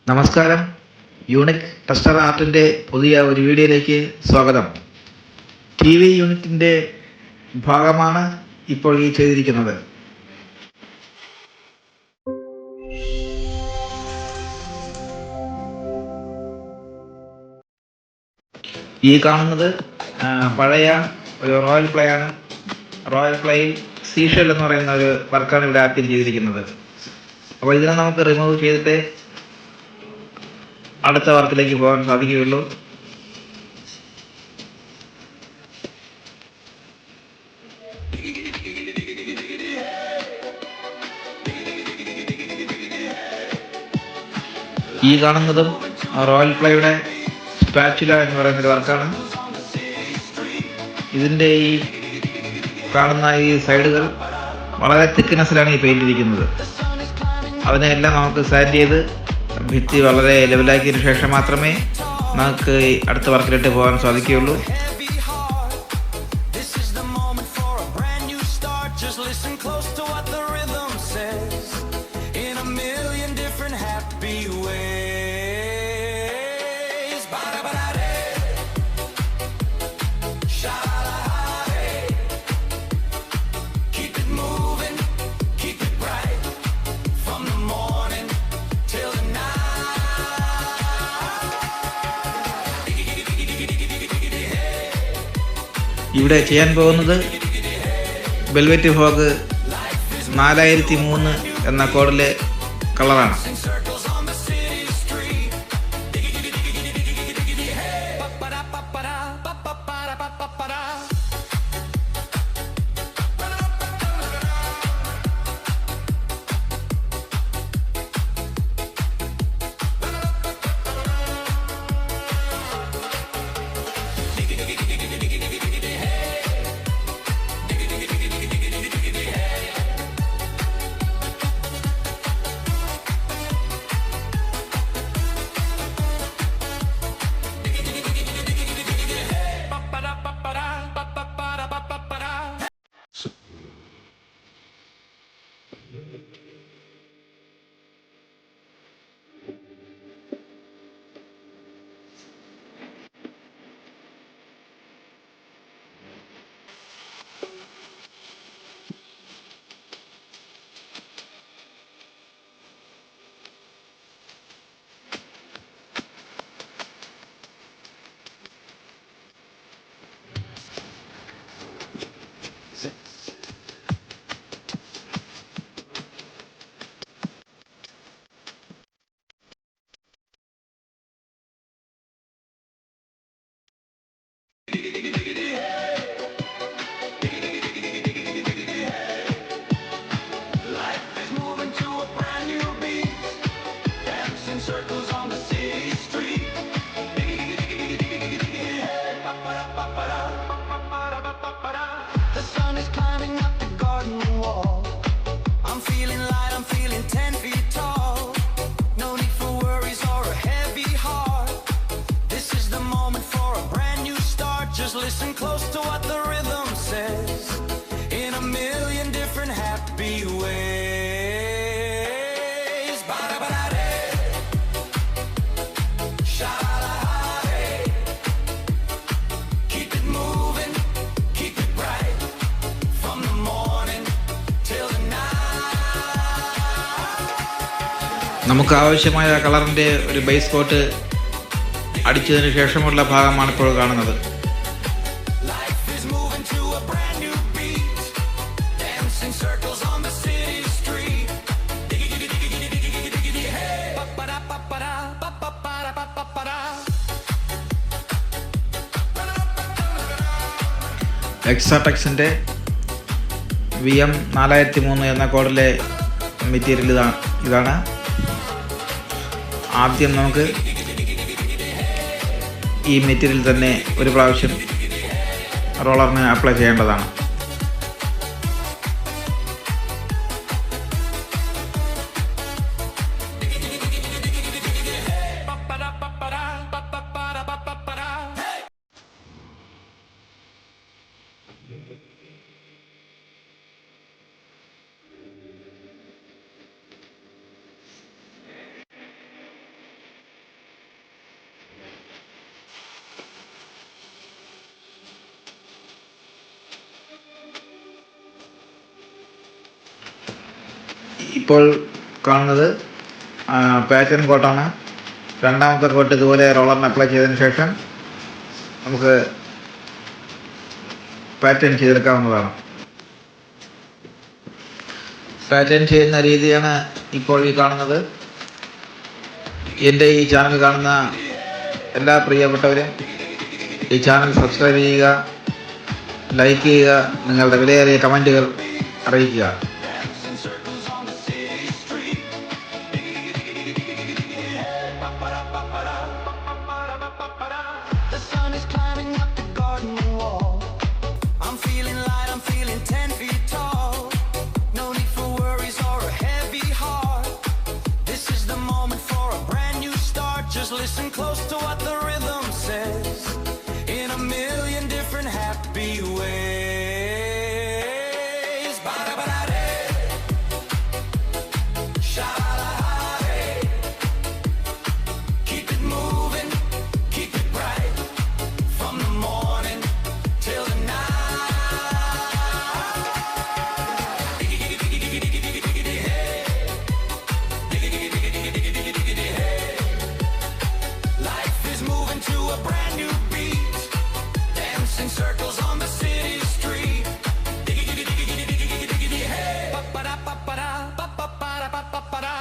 നമസ്കാരം. Unique tester ആർട്ടിൻ്റെ പുതിയ ഒരു വീഡിയോയിലേക്ക് സ്വാഗതം. ടി വി യൂണിറ്റിൻ്റെ ഭാഗമാണ് ഇപ്പോൾ ഈ ചെയ്തിരിക്കുന്നത്. ഈ കാണുന്നത് പഴയ ഒരു റോയൽ പ്ലേ ആണ്. റോയൽ പ്ലേയിൽ സീഷെൽ എന്ന് പറയുന്ന ഒരു വർക്കാണ് ഇവിടെ ആദ്യം ചെയ്തിരിക്കുന്നത്. അപ്പോൾ ഇതിനെ നമുക്ക് റിമൂവ് ചെയ്തിട്ട് അടുത്ത വർക്കിലേക്ക് പോകാൻ സാധിക്കുകയുള്ളൂ. ഈ കാണുന്നതും റോയൽ പ്ലേയുടെ സ്പാച്ചുല എന്ന് പറയുന്നൊരു വർക്കാണ്. ഇതിൻ്റെ ഈ കാണുന്ന ഈ സൈഡുകൾ വളരെ തിക്നെസ്സിലാണ് ഈ പെയിൻ്റ് ഇരിക്കുന്നത്. അതിനെല്ലാം നമുക്ക് സാൻഡ് ചെയ്ത് ഭിത്തി വളരെ ലെവലാക്കിയതിനു ശേഷം മാത്രമേ നമുക്ക് അടുത്ത വർക്കിലോട്ട് പോകാൻ സാധിക്കുകയുള്ളൂ. ഇവിടെ ചെയ്യാൻ പോകുന്നത് വെൽവെറ്റ് ഫോഗ് 4003 എന്ന കോഡിലെ കളറാണ്. Listen close to what the rhythm says in a million different happy ways. Ba-da-ba-da-day, sha-la-la-day. Keep it moving, keep it bright, from the morning till the night. നമുക്ക് ആവശ്യമായ കളറിൻ്റെ ഒരു ബേസ് കോട്ട് അടിച്ചതിന് ശേഷമുള്ള ഭാഗമാണ് ഇപ്പോൾ കാണുന്നത്. എക്സാടെക്സിൻ്റെ VM 4003 എന്ന കോഡിലെ മെറ്റീരിയൽ ഇതാണ്. ആദ്യം നമുക്ക് ഈ മെറ്റീരിയൽ തന്നെ ഒരു പ്രാവശ്യം റോളറിന് അപ്ലൈ ചെയ്യേണ്ടതാണ്. ഇപ്പോൾ കാണുന്നത് പാറ്റേൺ കോട്ടാണ്. രണ്ടാമത്തെ കോട്ട് ഇതുപോലെ റോളറിന് അപ്ലൈ ചെയ്തതിന് ശേഷം നമുക്ക് പാറ്റേൺ ചെയ്തെടുക്കാവുന്നതാണ്. പാറ്റേൺ ചെയ്യുന്ന രീതിയാണ് ഇപ്പോൾ ഈ കാണുന്നത്. എൻ്റെ ഈ ചാനൽ കാണുന്ന എല്ലാ പ്രിയപ്പെട്ടവരും ഈ ചാനൽ സബ്സ്ക്രൈബ് ചെയ്യുക, ലൈക്ക് ചെയ്യുക, നിങ്ങളുടെ വിലയേറിയ കമൻറ്റുകൾ അറിയിക്കുക. The sun is climbing up the garden wall. I'm feeling light, I'm feeling 10 feet tall. No need for worries or a heavy heart. This is the moment for a brand new start. Just listen close to what the rhythm says in a million different happy ways. Ba-da-ba-da-day. Sha-la-la-la-day. Keep it moving, keep it bright, from the morning till the Life is moving to a brand new beat, dancing circles on the city street. Hey, ba-ba-da-ba-ba-da, ba-ba-ba-da-ba-ba-da.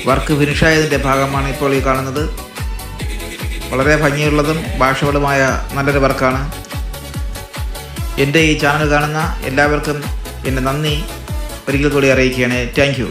Work ഫിനിഷായതിൻ്റെ ഭാഗമാണ് ഇപ്പോൾ ഈ കാണുന്നത്. വളരെ ഭംഗിയുള്ളതും ഭാഷകളുമായ നല്ലൊരു വർക്കാണ്. എൻ്റെ ഈ ചാനൽ കാണുന്ന എല്ലാവർക്കും എൻ്റെ നന്ദി ഒരിക്കൽ കൂടി അറിയിക്കുകയാണ്. Thank you.